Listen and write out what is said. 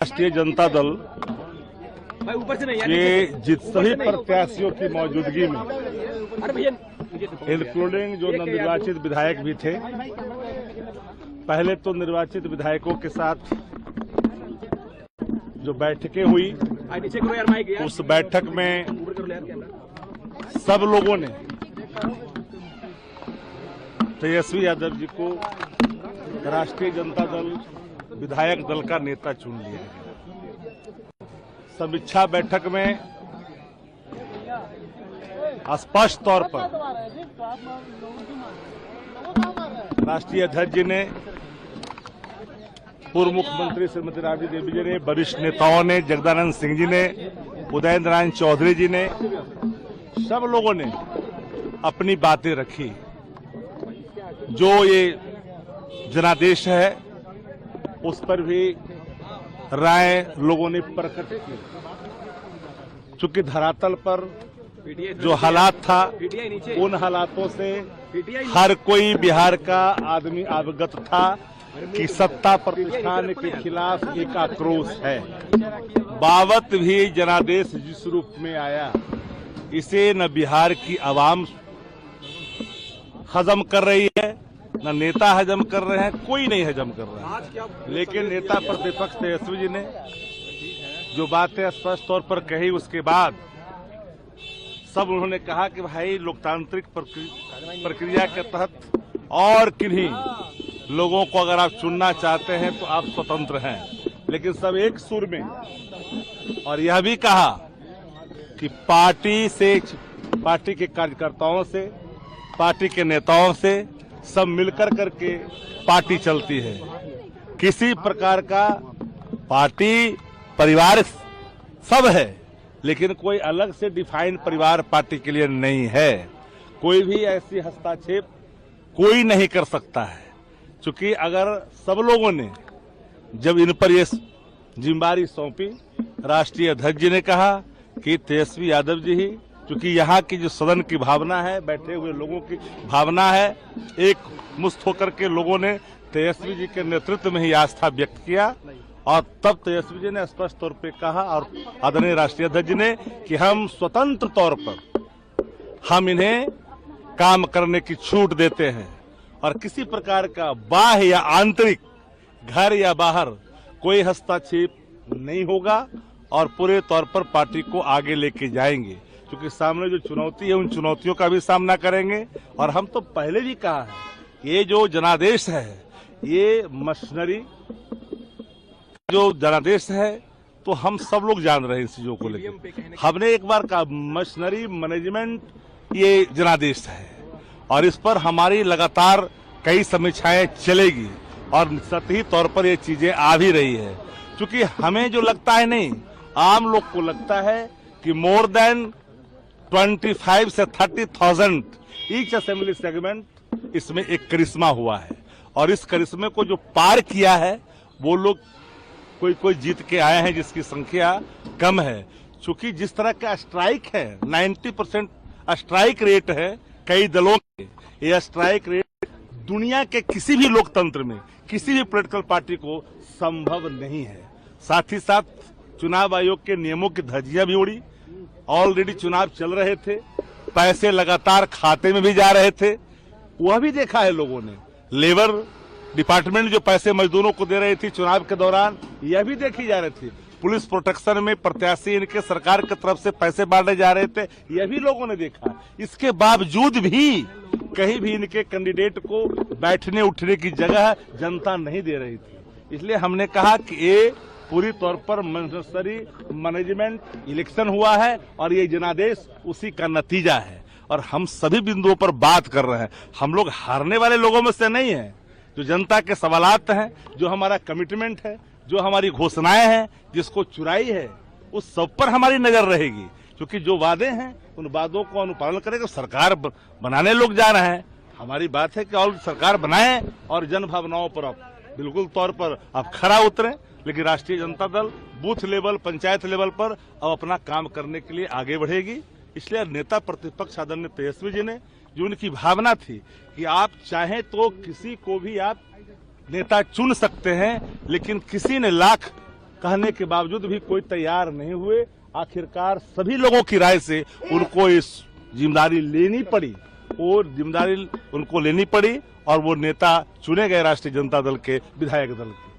राष्ट्रीय जनता दल के सभी प्रत्याशियों की मौजूदगी में, इंक्लूडिंग जो नवनिर्वाचित विधायक भी थे, पहले तो निर्वाचित विधायकों के साथ जो बैठकें हुई, उस बैठक में सब लोगों ने तेजस्वी यादव जी को राष्ट्रीय जनता दल विधायक दल का नेता चुन लिया है। समीक्षा बैठक में स्पष्ट तौर पर राष्ट्रीय अध्यक्ष जी ने, पूर्व मुख्यमंत्री श्रीमती राबड़ी देवी जी ने, वरिष्ठ नेताओं ने, जगदानंद सिंह जी ने, उदयन नारायण चौधरी जी ने, सब लोगों ने अपनी बातें रखी। जो ये जनादेश है उस पर भी राय लोगों ने प्रकट की। चूंकि धरातल पर जो हालात था, उन हालातों से हर कोई बिहार का आदमी अवगत था कि सत्ता प्रतिष्ठान के खिलाफ एक आक्रोश है। बावत भी जनादेश जिस रूप में आया, इसे न बिहार की आवाम हजम कर रही है, न नेता हजम कर रहे हैं, कोई नहीं हजम कर रहा है। लेकिन नेता प्रतिपक्ष तेजस्वी जी ने जो बातें स्पष्ट तौर पर कही, उसके बाद सब उन्होंने कहा कि भाई लोकतांत्रिक प्रक्रिया के तहत और किन्हीं लोगों को अगर आप चुनना चाहते हैं तो आप स्वतंत्र हैं। लेकिन सब एक सुर में और यह भी कहा कि पार्टी के कार्यकर्ताओं से, पार्टी के नेताओं से सब मिलकर करके पार्टी चलती है। किसी प्रकार का पार्टी परिवार सब है, लेकिन कोई अलग से डिफाइन परिवार पार्टी के लिए नहीं है। कोई भी ऐसी हस्तक्षेप कोई नहीं कर सकता है। क्योंकि अगर सब लोगों ने जब इन पर ये जिम्मेदारी सौंपी, राष्ट्रीय अध्यक्ष जी ने कहा कि तेजस्वी यादव जी ही, क्योंकि यहाँ की जो सदन की भावना है, बैठे हुए लोगों की भावना है, एक मुस्त होकर के लोगों ने तेजस्वी जी के नेतृत्व में ही आस्था व्यक्त किया। और तब तेजस्वी जी ने स्पष्ट तौर पे कहा, और आदरणीय राष्ट्रीय अध्यक्ष जी ने, कि हम स्वतंत्र तौर पर हम इन्हें काम करने की छूट देते हैं और किसी प्रकार का बाह्य या आंतरिक, घर या बाहर कोई हस्तक्षेप नहीं होगा और पूरे तौर पर पार्टी को आगे लेके जाएंगे। क्योंकि सामने जो चुनौती है, उन चुनौतियों का भी सामना करेंगे। और हम तो पहले भी कहा है, ये जो जनादेश है, ये मशीनरी जो जनादेश है, तो हम सब लोग जान रहे हैं इस चीजों को लेकर। हमने एक बार कहा, मशीनरी मैनेजमेंट ये जनादेश है और इस पर हमारी लगातार कई समीक्षाएं चलेगी और सतही तौर पर ये चीजें आ भी रही है। क्योंकि हमें जो लगता है, नहीं, आम लोग को लगता है कि मोर देन 25 से 30,000 ईच असेंबली सेगमेंट, इसमें एक करिश्मा हुआ है। और इस करिश्मे को जो पार किया है, वो लोग कोई जीत के आए हैं जिसकी संख्या कम है। चूंकि जिस तरह का स्ट्राइक है, 90% स्ट्राइक रेट है कई दलों के, यह स्ट्राइक रेट दुनिया के किसी भी लोकतंत्र में, किसी भी पॉलिटिकल पार्टी को संभव नहीं है। साथ ही साथ चुनाव आयोग के नियमों की धज्जियां भी उड़ी। ऑलरेडी चुनाव चल रहे थे, पैसे लगातार खाते में भी जा रहे थे, वह भी देखा है लोगों ने। लेबर डिपार्टमेंट जो पैसे मजदूरों को दे रही थी चुनाव के दौरान, यह भी देखी जा रही थी। पुलिस प्रोटेक्शन में प्रत्याशी इनके सरकार की तरफ से पैसे बांटे जा रहे थे, यह भी लोगों ने देखा। इसके बावजूद भी कहीं भी इनके कैंडिडेट को बैठने उठने की जगह जनता नहीं दे रही थी। इसलिए हमने कहा कि ये पूरी तौर पर मशीनरी मैनेजमेंट इलेक्शन हुआ है और ये जनादेश उसी का नतीजा है। और हम सभी बिंदुओं पर बात कर रहे हैं। हम लोग हारने वाले लोगों में से नहीं हैं। जो जनता के सवालात हैं, जो हमारा कमिटमेंट है, जो हमारी घोषणाएं हैं, जिसको चुराई है, उस सब पर हमारी नजर रहेगी। क्योंकि जो वादे हैं, उन वादों को अनुपालन करेगा। सरकार बनाने लोग जा रहे हैं, हमारी बात है कि और सरकार बनाएं और जन भावनाओं पर आप बिल्कुल तौर पर आप खरा उतरें। लेकिन राष्ट्रीय Janata Dal booth level, panchayat level पर अब अपना काम करने के लिए आगे बढ़ेगी। इसलिए नेता प्रतिपक्ष आदरणीय तेजस्वी जी ने, जो उनकी भावना थी कि आप चाहें तो किसी को भी आप नेता चुन सकते हैं, लेकिन किसी ने लाख कहने के बावजूद भी कोई तैयार नहीं हुए। आखिरकार सभी लोगों की राय से उनको इस जिम्मेदारी लेनी पड़ी और वो नेता चुने गए राष्ट्रीय जनता दल के विधायक दल के।